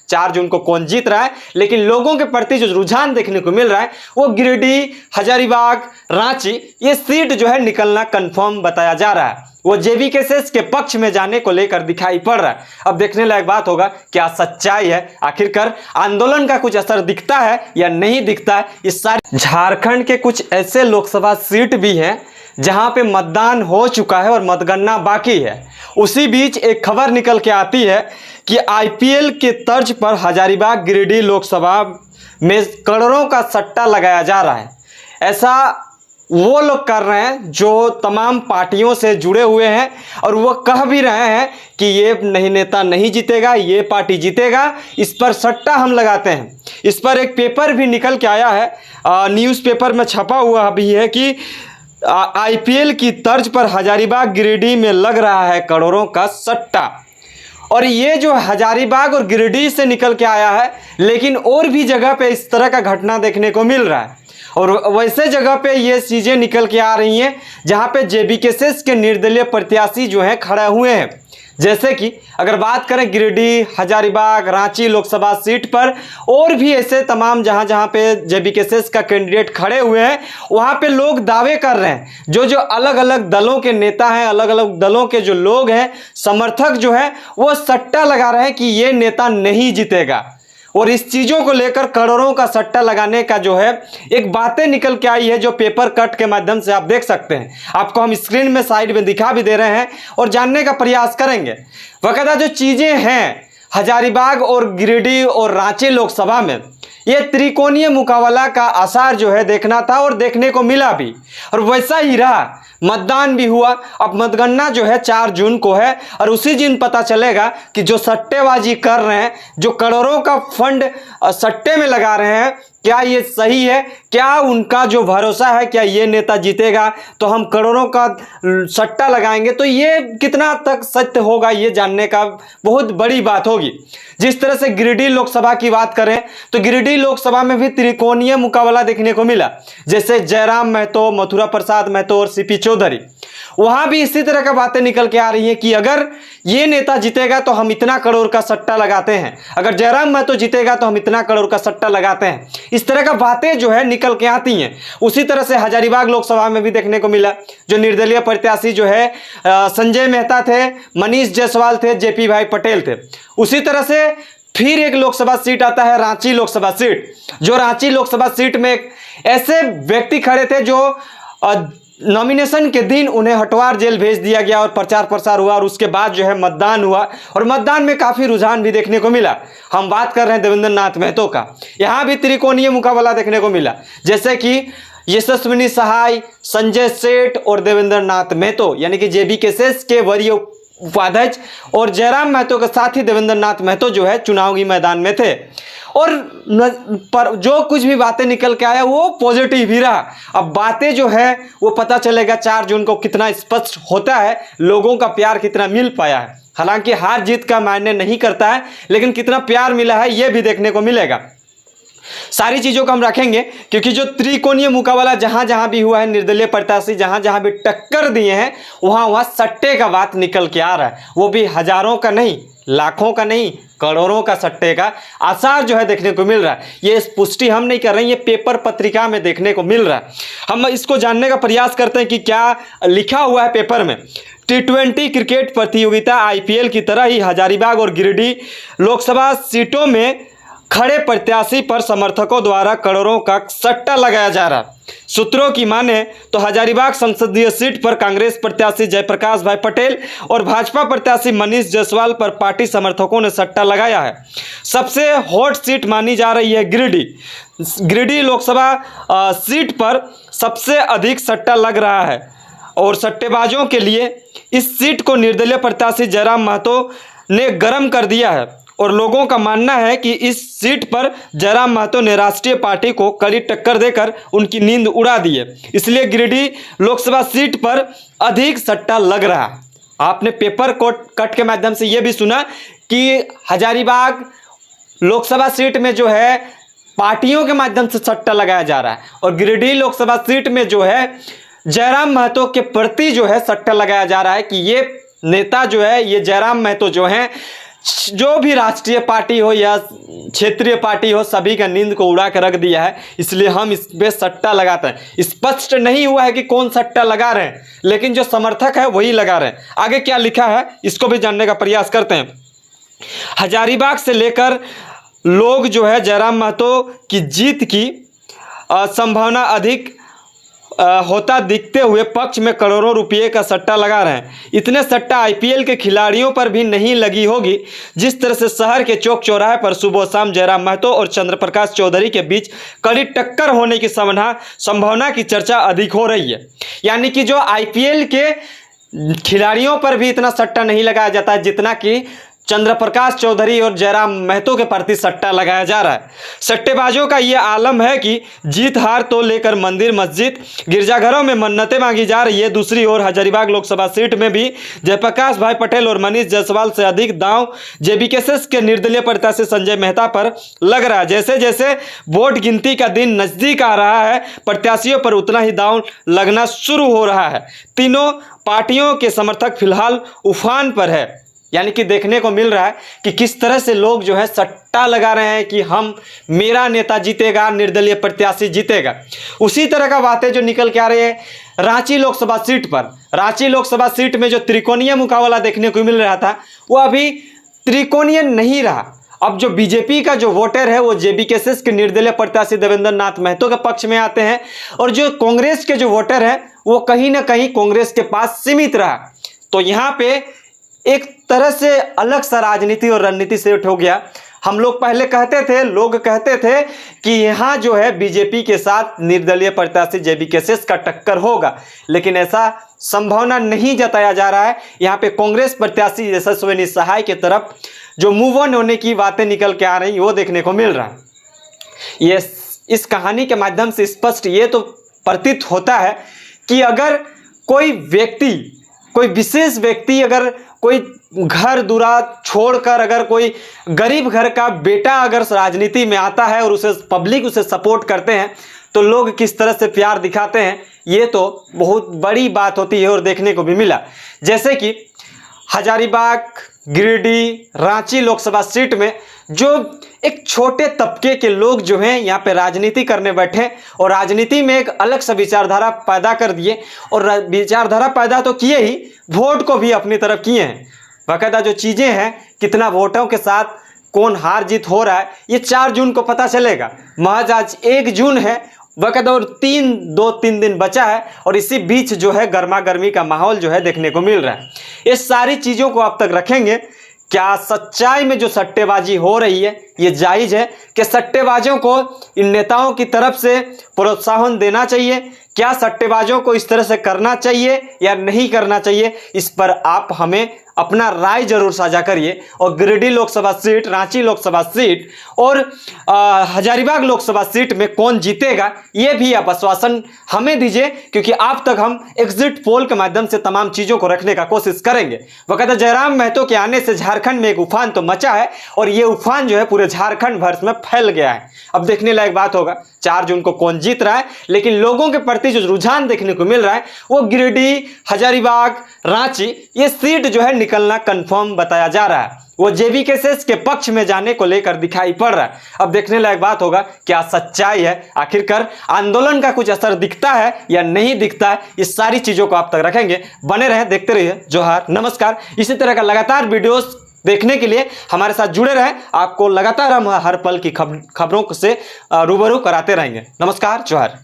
4 जून को कौन जीत रहा है, लेकिन लोगों के प्रति जो रुझान देखने को मिल रहा है वो गिरिडीह, हजारीबाग, रांची ये सीट जो है निकलना कंफर्म बताया जा रहा है। वो जेबीकेएसएस के पक्ष में जाने को लेकर दिखाई पड़ रहा है। अब देखने लायक बात होगा क्या सच्चाई है, आखिरकार आंदोलन का कुछ असर दिखता है या नहीं दिखता है। इस सारे झारखंड के कुछ ऐसे लोकसभा सीट भी हैं जहां पे मतदान हो चुका है और मतगणना बाकी है। उसी बीच एक खबर निकल के आती है कि आईपीएल के तर्ज पर हजारीबाग गिरिडीह लोकसभा में करोड़ों का सट्टा लगाया जा रहा है। ऐसा वो लोग कर रहे हैं जो तमाम पार्टियों से जुड़े हुए हैं और वो कह भी रहे हैं कि ये नहीं नेता नहीं जीतेगा, ये पार्टी जीतेगा, इस पर सट्टा हम लगाते हैं। इस पर एक पेपर भी निकल के आया है, न्यूज़पेपर में छपा हुआ भी है कि आईपीएल की तर्ज पर हजारीबाग गिरिडीह में लग रहा है करोड़ों का सट्टा। और ये जो हजारीबाग और गिरिडीह से निकल के आया है, लेकिन और भी जगह पे इस तरह का घटना देखने को मिल रहा है। और वैसे जगह पे ये चीज़ें निकल के आ रही हैं जहाँ पे जेबीकेएसएस के निर्दलीय प्रत्याशी जो हैं खड़े हुए हैं। जैसे कि अगर बात करें गिरिडीह, हजारीबाग, रांची लोकसभा सीट पर और भी ऐसे तमाम जहाँ पे जेबीकेएसएस का कैंडिडेट खड़े हुए हैं, वहाँ पे लोग दावे कर रहे हैं। जो अलग अलग दलों के नेता हैं, अलग अलग दलों के जो लोग हैं, समर्थक जो हैं, वो सट्टा लगा रहे हैं कि ये नेता नहीं जीतेगा। और इस चीज़ों को लेकर करोड़ों का सट्टा लगाने का जो है एक बातें निकल के आई है, जो पेपर कट के माध्यम से आप देख सकते हैं। आपको हम स्क्रीन में साइड में दिखा भी दे रहे हैं और जानने का प्रयास करेंगे। वकायदा जो चीज़ें हैं हजारीबाग और गिरिडीह और रांची लोकसभा में, ये त्रिकोणीय मुकाबला का आसार जो है देखना था और देखने को मिला भी, और वैसा ही रहा। मतदान भी हुआ। अब मतगणना जो है 4 जून को है और उसी दिन पता चलेगा कि जो सट्टेबाजी कर रहे हैं, जो करोड़ों का फंड सट्टे में लगा रहे हैं, क्या ये सही है, क्या उनका जो भरोसा है, क्या ये नेता जीतेगा तो हम करोड़ों का सट्टा लगाएंगे, तो ये कितना तक सत्य होगा ये जानने का बहुत बड़ी बात होगी। जिस तरह से गिरिडीह लोकसभा की बात करें तो गिरिडीह लोकसभा में भी त्रिकोणीय मुकाबला देखने को मिला। जैसे जयराम महतो, मथुरा प्रसाद महतो और सीपी चौधरी, वहां भी इसी तरह का बातें निकल के आ रही हैं कि अगर ये नेता जीतेगा तो हम इतना करोड़ का सट्टा लगाते हैं, अगर जयराम महतो जीतेगा तो हम इतना करोड़ का सट्टा लगाते हैं। इस तरह का बातें जो है निकल के आती हैं। उसी तरह से हजारीबाग लोकसभा में भी देखने को मिला। जो निर्दलीय प्रत्याशी जो है संजय मेहता थे, मनीष जायसवाल थे, जेपी भाई पटेल थे। उसी तरह से फिर एक लोकसभा सीट आता है रांची लोकसभा सीट। जो रांची लोकसभा सीट में एक ऐसे व्यक्ति खड़े थे जो नॉमिनेशन के दिन उन्हें हटवार जेल भेज दिया गया और प्रचार प्रसार हुआ और उसके बाद जो है मतदान हुआ और मतदान में काफ़ी रुझान भी देखने को मिला। हम बात कर रहे हैं देवेंद्र नाथ महतो का। यहाँ भी त्रिकोणीय मुकाबला देखने को मिला, जैसे कि यशस्विनी सहाय, संजय सेठ और देवेंद्र नाथ महतो, यानी कि जेबीकेएसएस के वरीय उपाध्यक्ष, और जयराम महतो के साथ ही देवेंद्र नाथ महतो जो है चुनावी मैदान में थे। और पर जो कुछ भी बातें निकल के आया वो पॉजिटिव ही रहा। अब बातें जो है वो पता चलेगा 4 जून को कितना स्पष्ट होता है, लोगों का प्यार कितना मिल पाया है। हालांकि हार जीत का मायने नहीं करता है, लेकिन कितना प्यार मिला है ये भी देखने को मिलेगा। सारी चीज़ों को हम रखेंगे क्योंकि जो त्रिकोणीय मुकाबला जहां जहां भी हुआ है, निर्दलीय प्रत्याशी जहां जहां भी टक्कर दिए हैं, वहां वहां सट्टे का बात निकल के आ रहा है। वो भी हजारों का नहीं, लाखों का नहीं, करोड़ों का सट्टे का आसार जो है देखने को मिल रहा है। ये पुष्टि हम नहीं कर रहे हैं, ये पेपर पत्रिका में देखने को मिल रहा है। हम इसको जानने का प्रयास करते हैं कि क्या लिखा हुआ है पेपर में। T20 क्रिकेट प्रतियोगिता आईपीएल की तरह ही हजारीबाग और गिरिडीह लोकसभा सीटों में खड़े प्रत्याशी पर समर्थकों द्वारा करोड़ों का सट्टा लगाया जा रहा है। सूत्रों की माने तो हजारीबाग संसदीय सीट पर कांग्रेस प्रत्याशी जयप्रकाश भाई पटेल और भाजपा प्रत्याशी मनीष जायसवाल पर पार्टी समर्थकों ने सट्टा लगाया है। सबसे हॉट सीट मानी जा रही है गिरिडीह लोकसभा सीट पर सबसे अधिक सट्टा लग रहा है और सट्टेबाजों के लिए इस सीट को निर्दलीय प्रत्याशी जयराम महतो ने गर्म कर दिया है और लोगों का मानना है कि इस सीट पर जयराम महतो ने राष्ट्रीय पार्टी को कड़ी टक्कर देकर उनकी नींद उड़ा दी है, इसलिए गिरिडीह लोकसभा सीट पर अधिक सट्टा लग रहा है। आपने पेपर कट के माध्यम से यह भी सुना कि हजारीबाग लोकसभा सीट में जो है पार्टियों के माध्यम से सट्टा लगाया जा रहा है और गिरिडीह लोकसभा सीट में जो है जयराम महतो के प्रति जो है सट्टा लगाया जा रहा है कि ये नेता जो है, ये जयराम महतो जो हैं जो भी राष्ट्रीय पार्टी हो या क्षेत्रीय पार्टी हो, सभी का नींद को उड़ा कर रख दिया है। इसलिए हम इस पे सट्टा लगाते हैं। स्पष्ट नहीं हुआ है कि कौन सट्टा लगा रहे हैं, लेकिन जो समर्थक है वही लगा रहे हैं। आगे क्या लिखा है इसको भी जानने का प्रयास करते हैं। हजारीबाग से लेकर लोग जो है जयराम महतो की जीत की संभावना अधिक होता दिखते हुए पक्ष में करोड़ों रुपये का सट्टा लगा रहे हैं। इतने सट्टा आईपीएल के खिलाड़ियों पर भी नहीं लगी होगी। जिस तरह से शहर के चौक चौराहे पर सुबह शाम जयराम महतो और चंद्रप्रकाश चौधरी के बीच कड़ी टक्कर होने की संभावना की चर्चा अधिक हो रही है। यानी कि जो आईपीएल के खिलाड़ियों पर भी इतना सट्टा नहीं लगाया जाता है जितना कि चंद्रप्रकाश चौधरी और जयराम महतो के प्रति सट्टा लगाया जा रहा है। सट्टेबाजों का ये आलम है कि जीत हार तो लेकर मंदिर मस्जिद गिरजाघरों में मन्नतें मांगी जा रही है। दूसरी ओर हजारीबाग लोकसभा सीट में भी जयप्रकाश भाई पटेल और मनीष जायसवाल से अधिक दांव जेबीकेएस के निर्दलीय प्रत्याशी संजय मेहता पर लग रहा है। जैसे जैसे वोट गिनती का दिन नजदीक आ रहा है, प्रत्याशियों पर उतना ही दांव लगना शुरू हो रहा है। तीनों पार्टियों के समर्थक फिलहाल उफान पर है। यानी कि देखने को मिल रहा है कि किस तरह से लोग जो है सट्टा लगा रहे हैं कि मेरा नेता जीतेगा, निर्दलीय प्रत्याशी जीतेगा। उसी तरह का बातें जो निकल के आ रही है रांची लोकसभा सीट पर। रांची लोकसभा सीट में जो त्रिकोणीय मुकाबला देखने को मिल रहा था वो अभी त्रिकोणीय नहीं रहा। अब जो बीजेपी का जो वोटर है वो जेबीकेएस के निर्दलीय प्रत्याशी देवेंद्र नाथ महतो के पक्ष में आते हैं, और जो कांग्रेस के जो वोटर है वो कहीं ना कहीं कांग्रेस के पास सीमित रहा। तो यहाँ पे एक तरह से अलग सा राजनीति और रणनीति सेट हो गया। हम लोग पहले कहते थे, लोग कहते थे कि यहाँ जो है बीजेपी के साथ निर्दलीय प्रत्याशी जेबीकेएस का टक्कर होगा, लेकिन ऐसा संभावना नहीं जताया जा रहा है। यहाँ पे कांग्रेस प्रत्याशी यशस्विनी सहाय की तरफ जो मूव ऑन होने की बातें निकल के आ रही वो देखने को मिल रहा है। ये इस कहानी के माध्यम से स्पष्ट ये तो प्रतीत होता है कि अगर कोई व्यक्ति, कोई विशेष व्यक्ति अगर कोई घर दुरा छोड़कर अगर कोई गरीब घर का बेटा अगर राजनीति में आता है और उसे पब्लिक उसे सपोर्ट करते हैं तो लोग किस तरह से प्यार दिखाते हैं, ये तो बहुत बड़ी बात होती है और देखने को भी मिला। जैसे कि हजारीबाग, गिरिडीह, रांची लोकसभा सीट में जो एक छोटे तबके के लोग जो हैं यहाँ पे राजनीति करने बैठे और राजनीति में एक अलग सा विचारधारा पैदा कर दिए, और विचारधारा पैदा तो किए ही, वोट को भी अपनी तरफ किए हैं। बाकायदा जो चीज़ें हैं, कितना वोटों के साथ कौन हार जीत हो रहा है, ये 4 जून को पता चलेगा। महज आज 1 जून है, बाकायदा और 2-3 दिन बचा है, और इसी बीच जो है गर्मा गर्मी का माहौल जो है देखने को मिल रहा है। ये सारी चीज़ों को आप तक रखेंगे। क्या सच्चाई में जो सट्टेबाजी हो रही है ये जायज़ है? कि सट्टेबाजों को इन नेताओं की तरफ से प्रोत्साहन देना चाहिए? क्या सट्टेबाजों को इस तरह से करना चाहिए या नहीं करना चाहिए? इस पर आप हमें अपना राय जरूर साझा करिए। और गिरिडीह लोकसभा सीट, रांची लोकसभा सीट और हजारीबाग लोकसभा सीट में कौन जीतेगा ये भी आप आश्वासन हमें दीजिए, क्योंकि आप तक हम एग्जिट पोल के माध्यम से तमाम चीज़ों को रखने का कोशिश करेंगे। वक़्त जयराम महतो के आने से झारखंड में एक उफान तो मचा है, और ये उफान जो है पूरे झारखंड भर में फैल गया है। अब देखने लायक बात होगा 4 जून को कौन जीत रहा है, लेकिन लोगों के प्रति जो रुझान देखने को मिल रहा है वो गिरिडीह, हजारीबाग, रांची ये सीट जो है निकलना कंफर्म बताया जा रहा है। वो जेबीकेएस के पक्ष में जाने को लेकर दिखाई पड़ रहा है। अब देखने लायक बात होगा क्या सच्चाई है, आखिरकार आंदोलन का कुछ असर दिखता है या नहीं दिखता है। इस सारी चीज़ों को आप तक रखेंगे। बने रहें, देखते रहिए जोहार, नमस्कार। इसी तरह का लगातार वीडियोस देखने के लिए हमारे साथ जुड़े रहें। आपको लगातार हम हर पल की खबरों से रूबरू कराते रहेंगे। नमस्कार, जोहार।